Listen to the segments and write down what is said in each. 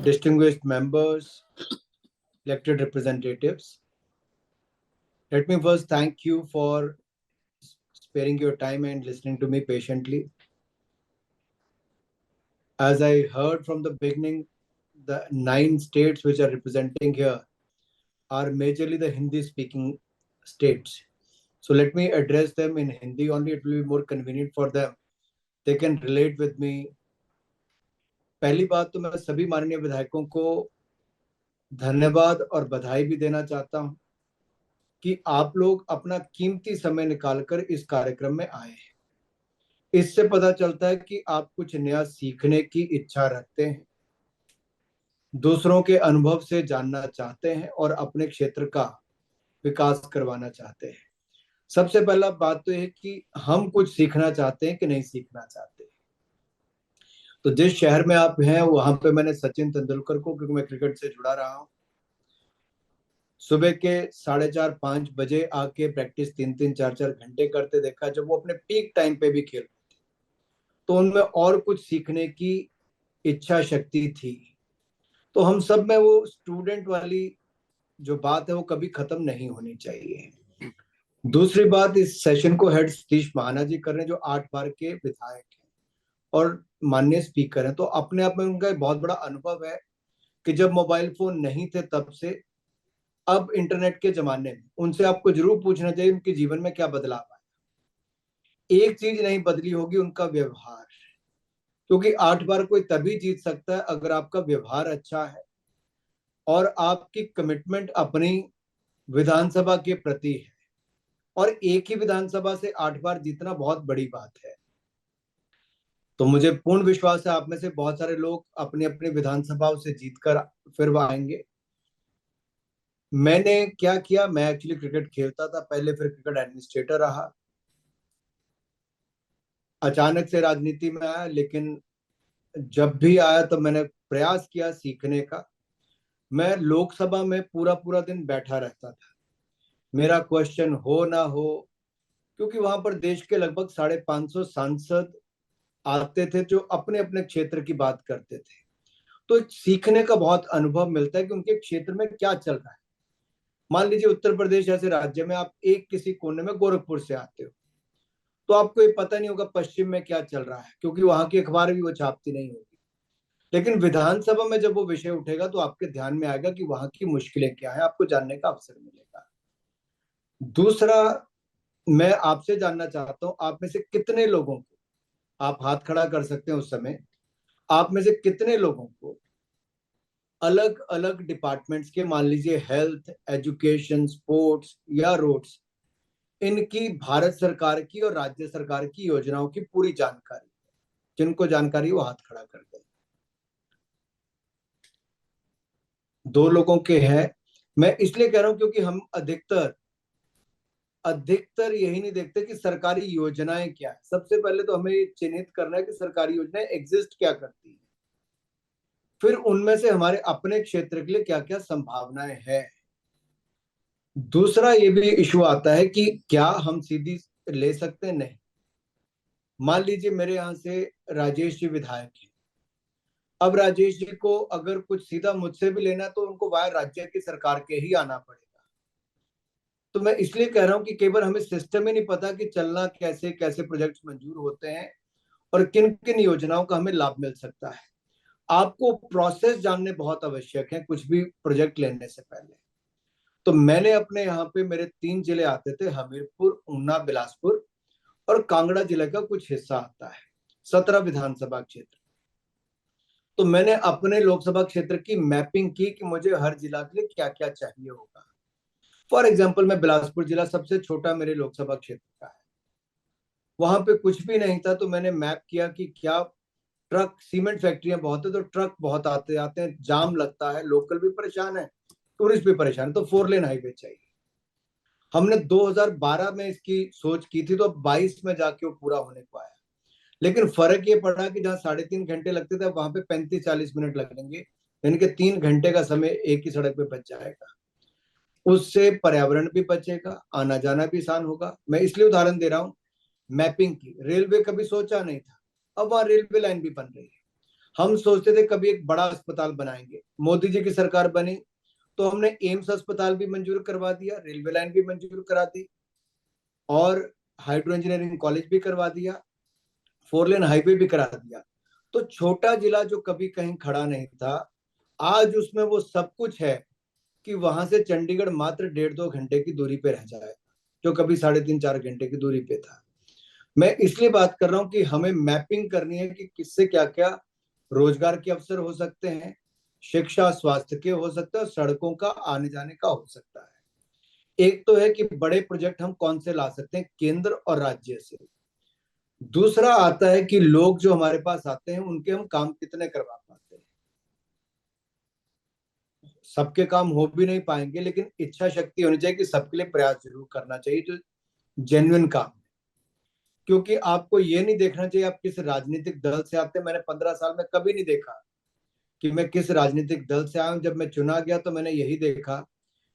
distinguished members, elected representatives. Let me first thank you for sparing your time and listening to me patiently. As I heard from the beginning, the 9 states which are representing here are majorly the Hindi-speaking states. So let me address them in Hindi only. It will be more convenient for them. They can relate with me. पहली बात तो मैं सभी माननीय विधायकों को धन्यवाद और बधाई भी देना चाहता हूं कि आप लोग अपना कीमती समय निकालकर इस कार्यक्रम में आए हैं। इससे पता चलता है कि आप कुछ नया सीखने की इच्छा रखते हैं, दूसरों के अनुभव से जानना चाहते हैं और अपने क्षेत्र का विकास करवाना चाहते हैं। सबसे पहला बात तो यह है कि हम कुछ सीखना चाहते हैं कि नहीं सीखना चाहते हैं। तो जिस शहर में आप हैं वहां पे मैंने सचिन तेंदुलकर को, क्योंकि मैं क्रिकेट से जुड़ा रहा हूं, सुबह के 4:30-5 बजे आके प्रैक्टिस 3-3, 4-4 घंटे करते देखा। जब वो अपने पीक टाइम पे भी खेल रहे थे तो उनमें और कुछ सीखने की इच्छा शक्ति थी। तो हम सब में वो स्टूडेंट वाली जो बात है वो कभी खत्म नहीं होनी चाहिए। दूसरी बात, इस सेशन को हेड सतीश महाना जी कर रहे हैं, जो 8 बार के विधायक हैं और माननीय स्पीकर हैं। तो अपने आप में उनका एक बहुत बड़ा अनुभव है कि जब मोबाइल फोन नहीं थे तब से अब इंटरनेट के जमाने में उनसे आपको जरूर पूछना चाहिए उनके जीवन में क्या बदलाव आया। एक चीज नहीं बदली होगी, उनका व्यवहार, क्योंकि 8 बार कोई तभी जीत सकता है अगर आपका व्यवहार अच्छा है और आपकी कमिटमेंट अपनी विधानसभा के प्रति है। और एक ही विधानसभा से 8 बार जीतना बहुत बड़ी बात है। तो मुझे पूर्ण विश्वास है आप में से बहुत सारे लोग अपनी अपनी विधानसभाओं से जीतकर फिर वो आएंगे। मैंने क्या किया, मैं एक्चुअली क्रिकेट खेलता था पहले, फिर क्रिकेट एडमिनिस्ट्रेटर रहा, अचानक से राजनीति में आया। लेकिन जब भी आया तो मैंने प्रयास किया सीखने का। मैं लोकसभा में पूरा पूरा दिन बैठा रहता था, मेरा क्वेश्चन हो ना हो, क्योंकि वहां पर देश के लगभग 550 सांसद आते थे जो अपने अपने क्षेत्र की बात करते थे। तो एक सीखने का बहुत अनुभव मिलता है कि उनके क्षेत्र में क्या चल रहा है। मान लीजिए उत्तर प्रदेश जैसे राज्य में आप एक किसी कोने में गोरखपुर से आते हो तो आपको ये पता नहीं होगा पश्चिम में क्या चल रहा है, क्योंकि वहां की अखबार भी वो छापती नहीं होगी। लेकिन विधानसभा में जब वो विषय उठेगा तो आपके ध्यान में आएगा कि वहां की मुश्किलें क्या है, आपको जानने का अवसर मिलेगा। दूसरा, मैं आपसे जानना चाहता हूं, आप में से कितने लोगों को, आप हाथ खड़ा कर सकते हैं उस समय, आप में से कितने लोगों को अलग अलग डिपार्टमेंट्स के, मान लीजिए हेल्थ, एजुकेशन, स्पोर्ट्स या रोड्स, इनकी भारत सरकार की और राज्य सरकार की योजनाओं की पूरी जानकारी है? जिनको जानकारी वो हाथ खड़ा कर दें। 2 लोगों के हैं। मैं इसलिए कह रहा हूं क्योंकि हम अधिकतर यही नहीं देखते कि सरकारी योजनाएं क्या है। सबसे पहले तो हमें ये चिन्हित करना है कि सरकारी योजनाएं एग्जिस्ट क्या करती है, फिर उनमें से हमारे अपने क्षेत्र के लिए क्या क्या संभावनाएं हैं। दूसरा ये भी इशू आता है कि क्या हम सीधी ले सकते हैं? नहीं। मान लीजिए मेरे यहां से राजेश जी विधायक हैं, अब राजेश जी को अगर कुछ सीधा मुझसे भी लेना तो उनको वाया राज्य की सरकार के ही आना पड़ेगा। तो मैं इसलिए कह रहा हूं कि कई बार हमें सिस्टम ही नहीं पता कि चलना कैसे कैसे प्रोजेक्ट्स मंजूर होते हैं और किन किन योजनाओं का हमें लाभ मिल सकता है। आपको प्रोसेस जानने बहुत आवश्यक है कुछ भी प्रोजेक्ट लेने से पहले। तो मैंने अपने यहाँ पे, मेरे 3 जिले आते थे, हमीरपुर, ऊना, बिलासपुर, और कांगड़ा जिले का कुछ हिस्सा आता है, 17 विधानसभा क्षेत्र। तो मैंने अपने लोकसभा क्षेत्र की मैपिंग की कि मुझे हर जिला के लिए क्या क्या चाहिए होगा। फॉर एग्जाम्पल, मैं बिलासपुर जिला सबसे छोटा मेरे लोकसभा क्षेत्र का है, वहां पे कुछ भी नहीं था। तो मैंने मैप किया कि क्या ट्रक, सीमेंट फैक्ट्रियां बहुत है तो ट्रक बहुत आते आते हैं, जाम लगता है, लोकल भी परेशान है, टूरिस्ट भी परेशान है, तो 4 लेन हाईवे चाहिए। हमने 2012 में इसकी सोच की थी, तो 22 में जाके वो पूरा होने को आया। लेकिन फर्क ये पड़ा कि जहाँ 3.5 घंटे लगते थे वहां पे 35-40 मिनट लगेंगे, यानी कि 3 घंटे का समय एक ही सड़क पे बच जाएगा। उससे पर्यावरण भी बचेगा, आना जाना भी आसान होगा। मैं इसलिए उदाहरण दे रहा हूँ मैपिंग की। रेलवे कभी सोचा नहीं था, अब वहां रेलवे लाइन भी बन रही है। हम सोचते थे कभी एक बड़ा अस्पताल बनाएंगे, मोदी जी की सरकार बनी तो हमने एम्स अस्पताल भी मंजूर करवा दिया, रेलवे लाइन भी मंजूर करा दी, और हाइड्रो इंजीनियरिंग कॉलेज भी करवा दिया, 4 लेन हाईवे भी करा दिया। तो छोटा जिला जो कभी कहीं खड़ा नहीं था, आज उसमें वो सब कुछ है कि वहां से चंडीगढ़ मात्र 1.5-2 घंटे की दूरी पे रह जाए, जो कभी 3.5-4 घंटे की दूरी पे था। मैं इसलिए बात कर रहा हूं कि हमें मैपिंग करनी है कि किससे क्या क्या रोजगार के अवसर हो सकते हैं, शिक्षा स्वास्थ्य के हो सकता है, सड़कों का आने जाने का हो सकता है। एक तो है कि बड़े प्रोजेक्ट हम कौन से ला सकते हैं केंद्र और राज्य से। दूसरा आता है कि लोग जो हमारे पास आते हैं उनके हम काम कितने करवा पाते हैं। सबके काम हो भी नहीं पाएंगे, लेकिन इच्छा शक्ति होनी चाहिए कि सबके लिए प्रयास जरूर करना चाहिए जो जेन्युइन काम। क्योंकि आपको ये नहीं देखना चाहिए आप किस राजनीतिक दल से आते हैं। मैंने 15 साल में कभी नहीं देखा कि मैं किस राजनीतिक दल से आया हूं। जब मैं चुना गया तो मैंने यही देखा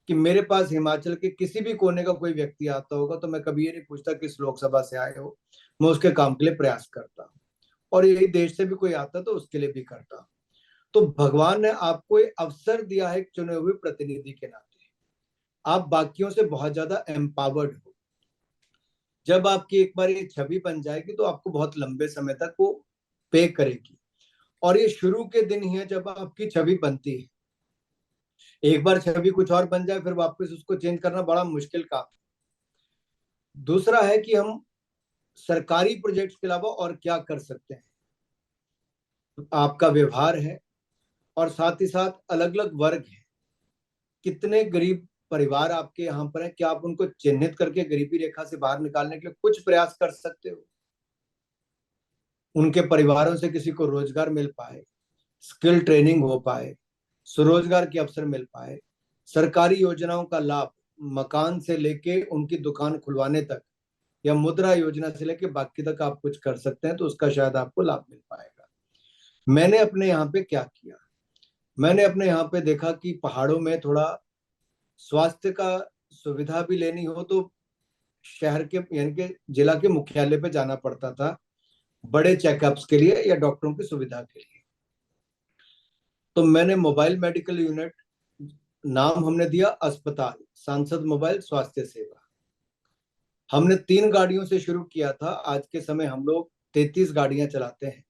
कि मेरे पास हिमाचल के किसी भी कोने का कोई व्यक्ति आता होगा तो मैं कभी ये नहीं पूछता किस लोकसभा से आए हो, मैं उसके काम के लिए प्रयास करता हूँ। और यही देश से भी कोई आता तो उसके लिए भी करता हूँ। तो भगवान ने आपको एक अवसर दिया है चुने हुए प्रतिनिधि के नाते, आप बाकियों से बहुत ज्यादा एम्पावर्ड हो। जब आपकी एक बार ये छवि बन जाएगी तो आपको बहुत लंबे समय तक वो पे करेगी। और ये शुरू के दिन ही है जब आपकी छवि बनती है। एक बार छवि कुछ और बन जाए फिर वापस उसको चेंज करना बड़ा मुश्किल काम है। दूसरा है कि हम सरकारी प्रोजेक्ट्स के अलावा और क्या कर सकते हैं। आपका व्यवहार है, और साथ ही साथ अलग अलग वर्ग है। कितने गरीब परिवार आपके यहाँ पर है, क्या आप उनको चिन्हित करके गरीबी रेखा से बाहर निकालने के लिए कुछ प्रयास कर सकते हो। उनके परिवारों से किसी को रोजगार मिल पाए, स्किल ट्रेनिंग हो पाए, स्वरोजगार के अवसर मिल पाए, सरकारी योजनाओं का लाभ मकान से लेके उनकी दुकान खुलवाने तक, या मुद्रा योजना से लेके बाकी तक आप कुछ कर सकते हैं तो उसका शायद आपको लाभ मिल पाएगा। मैंने अपने यहाँ पे क्या किया, मैंने अपने यहाँ पे देखा कि पहाड़ों में थोड़ा स्वास्थ्य का सुविधा भी लेनी हो तो शहर के यानी कि जिला के मुख्यालय पे जाना पड़ता था बड़े चेकअप्स के लिए या डॉक्टरों की सुविधा के लिए। तो मैंने मोबाइल मेडिकल यूनिट, नाम हमने दिया अस्पताल सांसद मोबाइल स्वास्थ्य सेवा, हमने 3 गाड़ियों से शुरू किया था। आज के समय हम लोग 33 गाड़ियां चलाते हैं,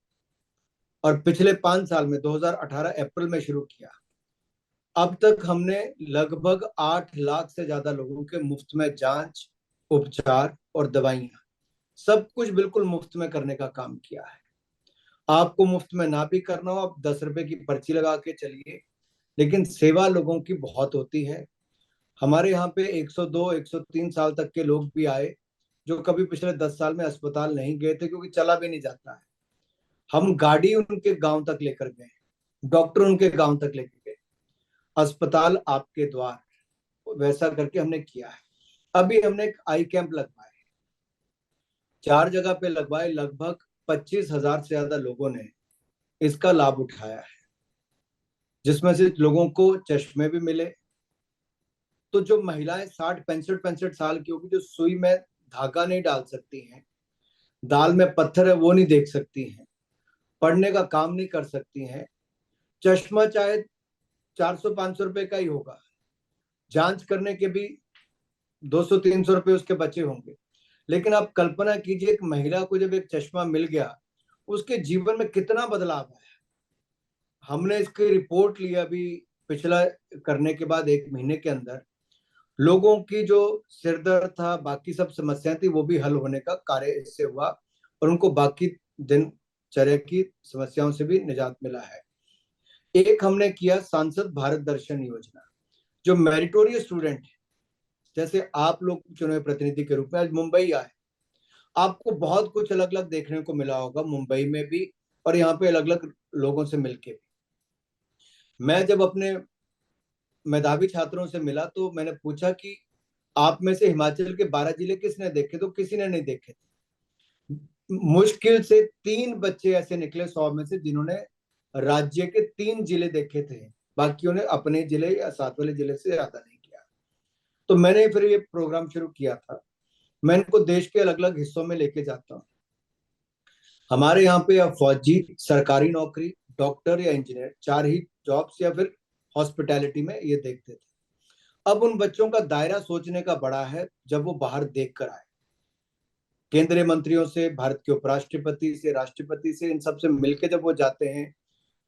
और पिछले 5 साल में 2018 अप्रैल में शुरू किया। अब तक हमने लगभग 8 लाख से ज्यादा लोगों के मुफ्त में जांच, उपचार और दवाइयां, सब कुछ बिल्कुल मुफ्त में करने का काम किया है। आपको मुफ्त में ना भी करना हो, आप 10 रुपए की पर्ची लगा के चलिए, लेकिन सेवा लोगों की बहुत होती है। हमारे यहाँ पे 102 103 साल तक के लोग भी आए जो कभी पिछले 10 साल में अस्पताल नहीं गए थे, क्योंकि चला भी नहीं जाता है। हम गाड़ी उनके गांव तक लेकर गए, डॉक्टर उनके गांव तक लेकर गए, अस्पताल आपके द्वार, वैसा करके हमने किया है। अभी हमने एक आई कैंप लगवाए, 4 जगह पे लगवाए, लगभग 25,000 से ज्यादा लोगों ने इसका लाभ उठाया है, जिसमें से लोगों को चश्मे भी मिले। तो जो महिलाएं 60 65 65 साल की होगी, जो सुई में धागा नहीं डाल सकती हैं, दाल में पत्थर है वो नहीं देख सकती हैं, पढ़ने का काम नहीं कर सकती हैं, चश्मा चाहे 400 500 रुपए का ही होगा, जांच करने के भी 200 300 रुपए उसके बचे होंगे, लेकिन आप कल्पना कीजिए एक महिला को जब एक चश्मा मिल गया उसके जीवन में कितना बदलाव आया। हमने इसकी रिपोर्ट ली अभी, पिछला करने के बाद 1 महीने के अंदर लोगों की जो सिरदर्द था, बाकी सब समस्याएं थी, वो भी हल होने का कार्य इससे हुआ, और उनको बाकी दिनचर्या की समस्याओं से भी निजात मिला है। एक हमने किया सांसद भारत दर्शन योजना, जो मेरिटोरियस स्टूडेंट है, जैसे आप लोग चुने प्रतिनिधि के रूप में आज मुंबई आए, आपको बहुत कुछ अलग अलग देखने को मिला होगा मुंबई में भी, और यहाँ पे अलग अलग लोगों से मिलके भी। मैं जब अपने मेधावी छात्रों से मिला तो मैंने पूछा कि आप में से हिमाचल के 12 जिले किसने देखे, तो किसी ने नहीं देखे। मुश्किल से 3 बच्चे ऐसे निकले 100 में से जिन्होंने राज्य के 3 जिले देखे थे, बाकियों ने अपने जिले या साथ वाले जिले से ज्यादा नहीं किया। तो मैंने फिर ये प्रोग्राम शुरू किया था, मैं इनको देश के अलग अलग हिस्सों में लेके जाता हूँ। हमारे यहाँ पे अब फौजी, सरकारी नौकरी, डॉक्टर या इंजीनियर, 4 ही जॉब्स या फिर हॉस्पिटैलिटी में ये देखते थे। अब उन बच्चों का दायरा सोचने का बड़ा है जब वो बाहर देख कर आए, केंद्रीय मंत्रियों से, भारत के उपराष्ट्रपति से, राष्ट्रपति से, इन सब से मिलकर जब वो जाते हैं,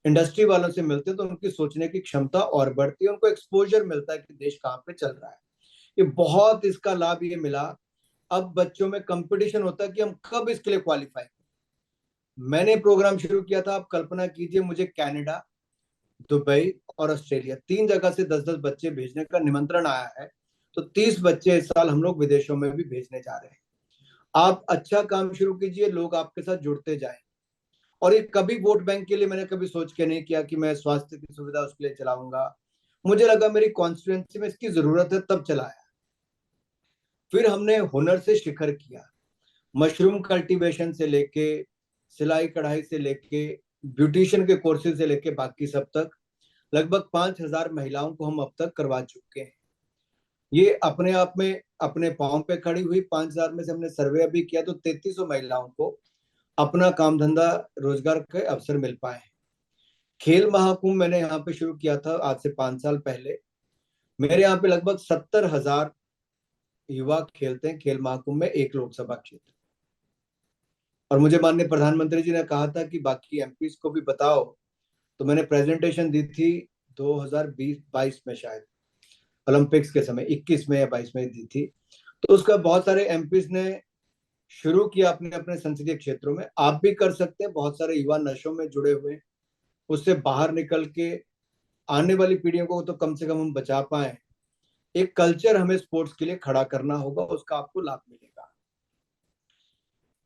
इंडस्ट्री वालों से मिलते हैं, तो उनकी सोचने की क्षमता और बढ़ती है, उनको एक्सपोजर मिलता है कि देश कहाँ पे चल रहा है। ये बहुत इसका लाभ ये मिला। अब बच्चों में कंपटीशन होता है कि हम कब इसके लिए क्वालिफाई। मैंने प्रोग्राम शुरू किया था, आप कल्पना कीजिए, मुझे कनाडा, दुबई और ऑस्ट्रेलिया 3 जगह से 10-10 बच्चे भेजने का निमंत्रण आया है। तो 30 बच्चे इस साल हम लोग विदेशों में भी भेजने जा रहे हैं। आप अच्छा काम शुरू कीजिए, लोग आपके साथ जुड़ते जाए। और ये कभी वोट बैंक के लिए मैंने कभी सोच के नहीं किया कि मैं स्वास्थ्य की सुविधा उसके लिए चलाऊंगा। मुझे लगा मेरी कॉन्स्टिट्यूएंसी में इसकी जरूरत है, तब चलाया। फिर हमने हुनर से शिखर किया, मशरूम कल्टीवेशन से लेके, सिलाई कढ़ाई से लेके, ब्यूटिशियन के कोर्सेज से लेके बाकी सब तक लगभग 5,000 महिलाओं को हम अब तक करवा चुके हैं। ये अपने आप में अपने पांव पे खड़ी हुई। 5,000 में से हमने सर्वे अभी किया तो 3,300 महिलाओं को अपना काम धंधा रोजगार के अवसर मिल पाए हैं। खेल महाकुंभ मैंने यहाँ पे शुरू किया था आज से 5 साल पहले। मेरे यहाँ पे लगभग 70,000 युवा खेलते हैं खेल महाकुंभ में, एक लोकसभा क्षेत्र। और मुझे माननीय प्रधानमंत्री जी ने कहा था कि बाकी एमपीज को भी बताओ, तो मैंने प्रेजेंटेशन दी थी 2020-22 में, शायद ओलंपिक्स के समय 21 में या 22 में दी थी। तो उसका बहुत सारे एमपीज ने शुरू किया अपने अपने संसदीय क्षेत्रों में। आप भी कर सकते हैं। बहुत सारे युवा नशों में जुड़े हुए, उससे बाहर निकल के आने वाली पीढ़ियों को तो कम से कम हम बचा पाए। एक कल्चर हमें स्पोर्ट्स के लिए खड़ा करना होगा, उसका आपको लाभ मिलेगा।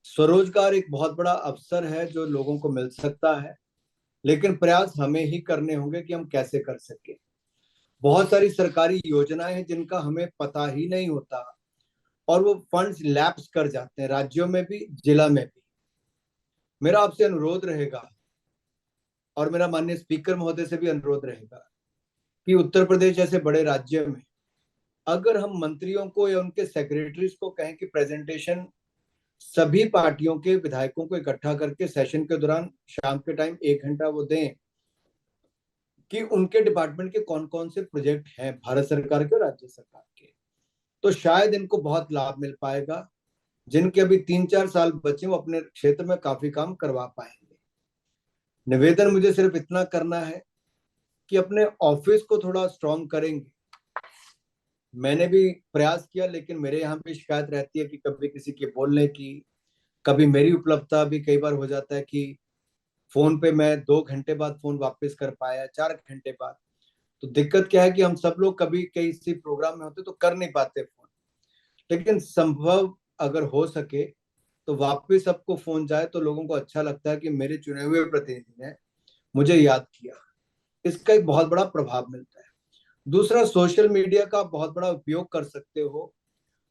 स्वरोजगार एक बहुत बड़ा अवसर है जो लोगों को मिल सकता है, लेकिन प्रयास हमें ही करने होंगे कि हम कैसे कर सके। बहुत सारी सरकारी योजनाएं हैं जिनका हमें पता ही नहीं होता और वो फंड्स लैप्स कर जाते हैं, राज्यों में भी, जिला में भी। मेरा आपसे अनुरोध रहेगा और मेरा माननीय स्पीकर महोदय से भी अनुरोध रहेगा कि उत्तर प्रदेश जैसे बड़े राज्य में अगर हम मंत्रियों को या उनके सेक्रेटरीज को कहें कि प्रेजेंटेशन सभी पार्टियों के विधायकों को इकट्ठा करके सेशन के दौरान शाम के टाइम 1 घंटा वो दें कि उनके डिपार्टमेंट के कौन कौन से प्रोजेक्ट हैं भारत सरकार के और राज्य सरकार के, तो शायद इनको बहुत लाभ मिल पाएगा। जिनके अभी 3-4 साल बचे वो अपने क्षेत्र में काफी काम करवा पाएंगे। निवेदन मुझे सिर्फ इतना करना है कि अपने ऑफिस को थोड़ा स्ट्रॉन्ग करेंगे। मैंने भी प्रयास किया, लेकिन मेरे यहाँ पे शिकायत रहती है कि कभी किसी के बोलने की, कभी मेरी उपलब्धता भी कई बार हो जाता है कि फोन पे मैं 2 घंटे बाद फोन वापस कर पाया, 4 घंटे बाद। तो दिक्कत क्या है कि हम सब लोग कभी किसी प्रोग्राम में होते तो कर नहीं पाते फोन, लेकिन संभव अगर हो सके तो वापस सबको फोन जाए तो लोगों को अच्छा लगता है कि मेरे चुने हुए प्रतिनिधि ने मुझे याद किया। इसका एक बहुत बड़ा प्रभाव मिलता है। दूसरा, सोशल मीडिया का बहुत बड़ा उपयोग कर सकते हो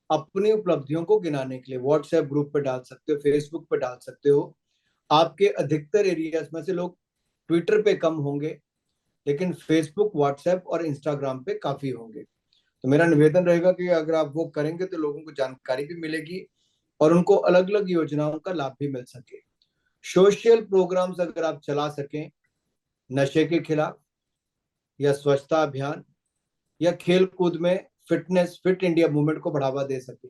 अपनी उपलब्धियों को गिनाने के लिए। व्हाट्सएप ग्रुप पे डाल सकते हो, फेसबुक पे डाल सकते हो। आपके अधिकतर एरियाज में से लोग ट्विटर पे कम होंगे, लेकिन फेसबुक, व्हाट्सएप और इंस्टाग्राम पे काफी होंगे। तो मेरा निवेदन रहेगा कि अगर आप वो करेंगे तो लोगों को जानकारी भी मिलेगी और उनको अलग अलग योजनाओं का लाभ भी मिल सके। सोशल प्रोग्राम्स अगर आप चला सकें, नशे के खिलाफ या स्वच्छता अभियान या खेल कूद में फिटनेस, फिट इंडिया मूवमेंट को बढ़ावा दे सके,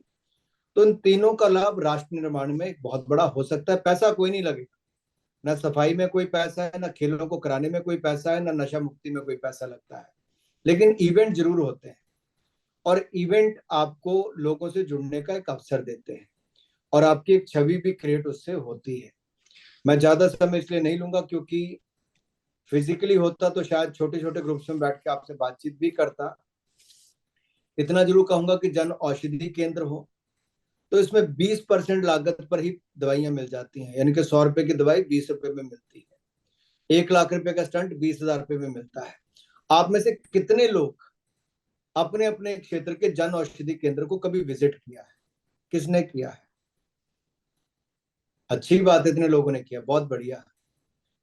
तो इन तीनों का लाभ राष्ट्र निर्माण में एक बहुत बड़ा हो सकता है। पैसा कोई नहीं लगेगा, ना सफाई में कोई पैसा है, ना खेलों को कराने में कोई पैसा है, ना नशा मुक्ति में कोई पैसा लगता है, लेकिन इवेंट जरूर होते हैं और इवेंट आपको लोगों से जुड़ने का एक अवसर देते हैं और आपकी एक छवि भी क्रिएट उससे होती है। मैं ज्यादा समय इसलिए नहीं लूंगा क्योंकि फिजिकली होता तो शायद छोटे छोटे ग्रुप्स में बैठ के आपसे बातचीत भी करता। इतना जरूर कहूंगा कि जन औषधि केंद्र हो तो इसमें 20% लागत पर ही दवाइयां मिल जाती हैं, यानी कि 100 रुपए की दवाई 20 रुपए में मिलती है। 1 लाख रुपए का स्टंट 20,000 रुपए में मिलता है। आप में से कितने लोग अपने अपने क्षेत्र के जन औषधि केंद्र को कभी विजिट किया है? किसने किया है? अच्छी बात है, इतने लोगों ने किया, बहुत बढ़िया।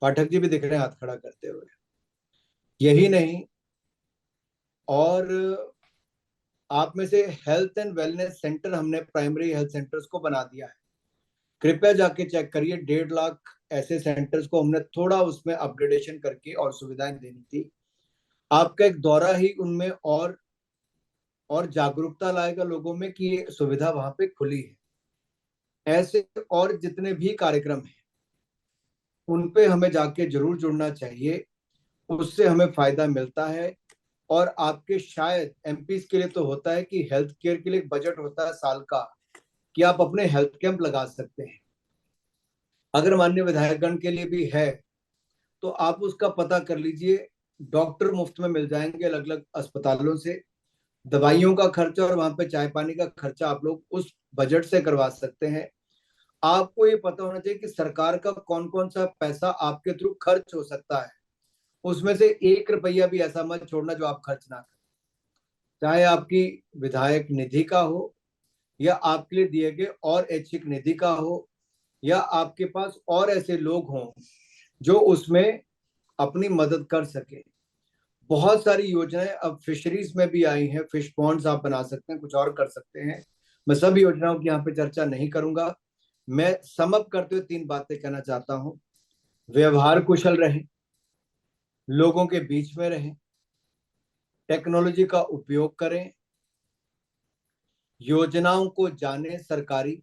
पाठक जी भी दिख रहे हैं हाथ खड़ा करते हुए। यही नहीं, और आप में से हेल्थ एंड वेलनेस सेंटर, हमने प्राइमरी हेल्थ सेंटर्स को बना दिया है। कृपया जाके चेक करिए। 1.5 लाख ऐसे सेंटर्स को हमने थोड़ा उसमें अपग्रेडेशन करके और सुविधाएं देनी थी। आपका एक दौरा ही उनमें और जागरूकता लाएगा लोगों में कि ये सुविधा वहां पे खुली है। ऐसे और जितने भी कार्यक्रम हैं उन पे हमें जाके जरूर जुड़ना चाहिए, उससे हमें फायदा मिलता है। और आपके शायद एमपीज के लिए तो होता है कि हेल्थ केयर के लिए एक बजट होता है साल का, कि आप अपने हेल्थ कैंप लगा सकते हैं। अगर माननीय विधायकगण के लिए भी है तो आप उसका पता कर लीजिए। डॉक्टर मुफ्त में मिल जाएंगे अलग अलग अस्पतालों से। दवाइयों का खर्चा और वहां पे चाय पानी का खर्चा आप लोग उस बजट से करवा सकते हैं। आपको ये पता होना चाहिए कि सरकार का कौन कौन सा पैसा आपके थ्रू खर्च हो सकता है। उसमें से 1 रुपया भी ऐसा मत छोड़ना जो आप खर्च ना करें, चाहे आपकी विधायक निधि का हो या आपके लिए दिए गए और ऐच्छिक निधि का हो, या आपके पास और ऐसे लोग हों जो उसमें अपनी मदद कर सके। बहुत सारी योजनाएं अब फिशरीज में भी आई हैं। फिश पॉन्ड्स आप बना सकते हैं, कुछ और कर सकते हैं। मैं सब योजनाओं की यहाँ पे चर्चा नहीं करूंगा। मैं समअप करते हुए 3 बातें कहना चाहता हूँ। व्यवहार कुशल रहें, लोगों के बीच में रहें, टेक्नोलॉजी का उपयोग करें, योजनाओं को जाने सरकारी,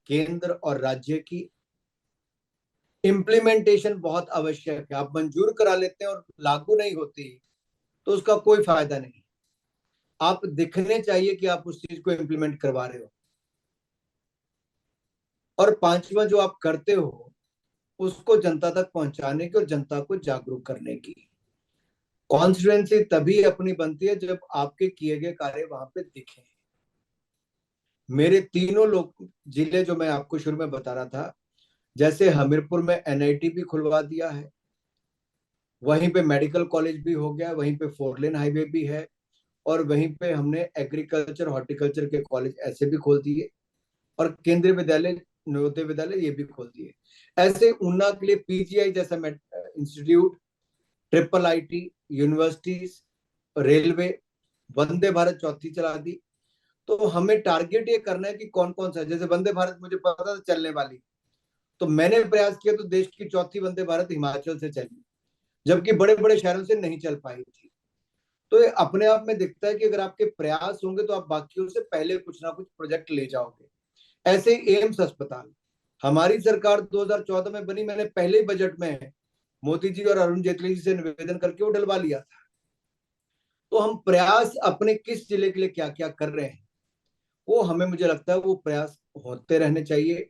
केंद्र और राज्य की। इम्प्लीमेंटेशन बहुत आवश्यक है। आप मंजूर करा लेते हैं और लागू नहीं होती तो उसका कोई फायदा नहीं। आप दिखने चाहिए कि आप उस चीज को इम्प्लीमेंट करवा रहे हो। और पांचवा, जो आप करते हो उसको जनता तक पहुंचाने की और जनता को जागरूक करने की। कॉन्स्टिट्यूएंसी तभी अपनी बनती है जब आपके किए गए कार्य वहां पे दिखे। मेरे तीनों लोग जिले जो मैं आपको शुरू में बता रहा था, जैसे हमीरपुर में एनआईटी भी खुलवा दिया है, वहीं पे मेडिकल कॉलेज भी हो गया, वहीं पे 4 लेन हाईवे भी है, और वहीं पे हमने एग्रीकल्चर हॉर्टिकल्चर के कॉलेज ऐसे भी खोल दिए, और केंद्रीय विद्यालय नवोदय विद्यालय ये भी खोल दिए। ऐसे ऊना के लिए पीजीआई जैसा institute, triple IT, universities, railway, Vande Bharat चौथी चला दी। तो हमें टारगेट ये करना है कि कौन कौन सा, जैसे वंदे भारत मुझे पता था चलने वाली, तो मैंने प्रयास किया तो देश की चौथी वंदे भारत हिमाचल से चली, जबकि बड़े बड़े शहरों से नहीं चल पाई थी। तो ये अपने आप में दिखता है कि अगर आपके प्रयास होंगे तो आप बाकियों से पहले कुछ ना कुछ प्रोजेक्ट ले जाओगे। ऐसे एम्स अस्पताल हमारी सरकार 2014 में बनी, मैंने पहले ही बजट में मोदी जी और अरुण जेटली जी से निवेदन करके वो डलवा लिया था। तो हम प्रयास अपने किस जिले के लिए क्या क्या कर रहे हैं वो हमें, मुझे लगता है वो प्रयास होते रहने चाहिए।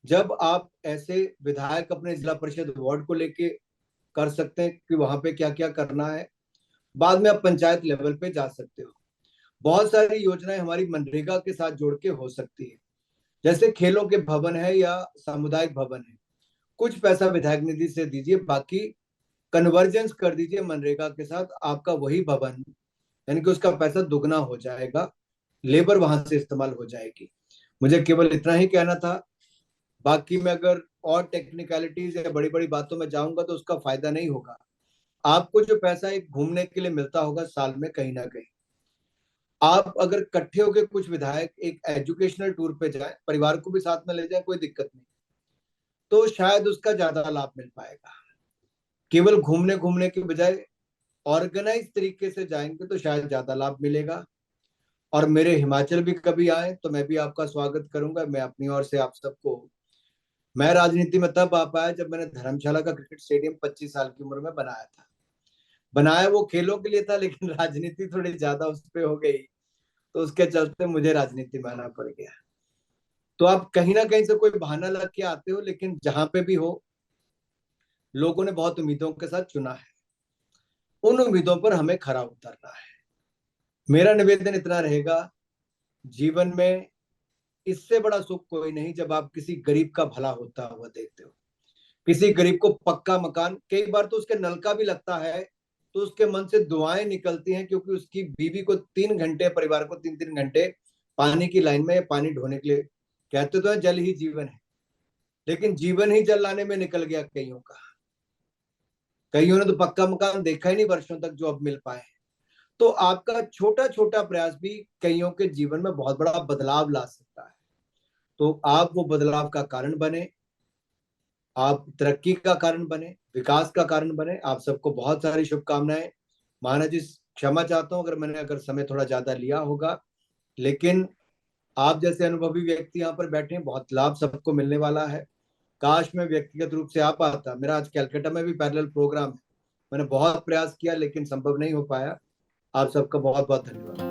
जब आप ऐसे विधायक अपने जिला परिषद वार्ड को लेके कर सकते हैं कि वहां पे क्या क्या करना है, बाद में आप पंचायत लेवल पे जा सकते हो। बहुत सारी योजनाएं हमारी मनरेगा के साथ जोड़ के हो सकती है, जैसे खेलों के भवन है या सामुदायिक भवन है। कुछ पैसा विधायक निधि से दीजिए, बाकी कन्वर्जेंस कर दीजिए मनरेगा के साथ, आपका वही भवन, यानी कि उसका पैसा दुगना हो जाएगा, लेबर वहां से इस्तेमाल हो जाएगी। मुझे केवल इतना ही कहना था। बाकी में अगर और टेक्निकलिटीज या बड़ी बड़ी बातों में जाऊंगा तो उसका फायदा नहीं होगा। आपको जो पैसा एक घूमने के लिए मिलता होगा साल में कहीं ना कहीं, आप अगर इकट्ठे होकर कुछ विधायक एक एजुकेशनल टूर पे जाए, परिवार को भी साथ में ले जाए, कोई दिक्कत नहीं, तो शायद उसका ज्यादा लाभ मिल पाएगा। केवल घूमने घूमने के बजाय ऑर्गेनाइज तरीके से जाएंगे तो शायद ज्यादा लाभ मिलेगा। और मेरे हिमाचल भी कभी आए तो मैं भी आपका स्वागत करूंगा। मैं अपनी ओर से आप सबको, मैं राजनीति में तब आ पाया जब मैंने धर्मशाला का क्रिकेट स्टेडियम 25 साल की उम्र में बनाया था। बनाया वो खेलों के लिए था, लेकिन राजनीति थोड़ी ज्यादा उस पर हो गई, तो उसके चलते मुझे राजनीति में आना पड़ गया। तो आप कहीं ना कहीं से कोई बहाना लग के आते हो, लेकिन जहां पे भी हो, लोगों ने बहुत उम्मीदों के साथ चुना है, उन उम्मीदों पर हमें खरा उतरना है। मेरा निवेदन इतना रहेगा, जीवन में इससे बड़ा सुख कोई नहीं जब आप किसी गरीब का भला होता हुआ देखते हो। किसी गरीब को पक्का मकान, कई बार तो उसके नल का भी लगता है तो उसके मन से दुआएं निकलती हैं, क्योंकि उसकी बीवी को 3 घंटे, परिवार को 3 3 घंटे पानी की लाइन में पानी ढोने के लिए, कहते तो है जल ही जीवन है, लेकिन जीवन ही जल लाने में निकल गया कईयों का। कईयों ने तो पक्का मकान देखा ही नहीं वर्षों तक जो अब मिल पाए। तो आपका छोटा छोटा प्रयास भी कईयों के जीवन में बहुत बड़ा बदलाव ला सकता है। तो आप वो बदलाव का कारण बने, आप तरक्की का कारण बने, विकास का कारण बने। आप सबको बहुत सारी शुभकामनाएं। महाराज जी, क्षमा चाहता हूं अगर समय थोड़ा ज्यादा लिया होगा, लेकिन आप जैसे अनुभवी व्यक्ति यहाँ पर बैठे हैं, बहुत लाभ सबको मिलने वाला है। काश मैं व्यक्तिगत रूप से आ पाता। मेरा आज कैलकाटा में भी पैरेलल प्रोग्राम है। मैंने बहुत प्रयास किया लेकिन संभव नहीं हो पाया। आप सबका बहुत बहुत धन्यवाद।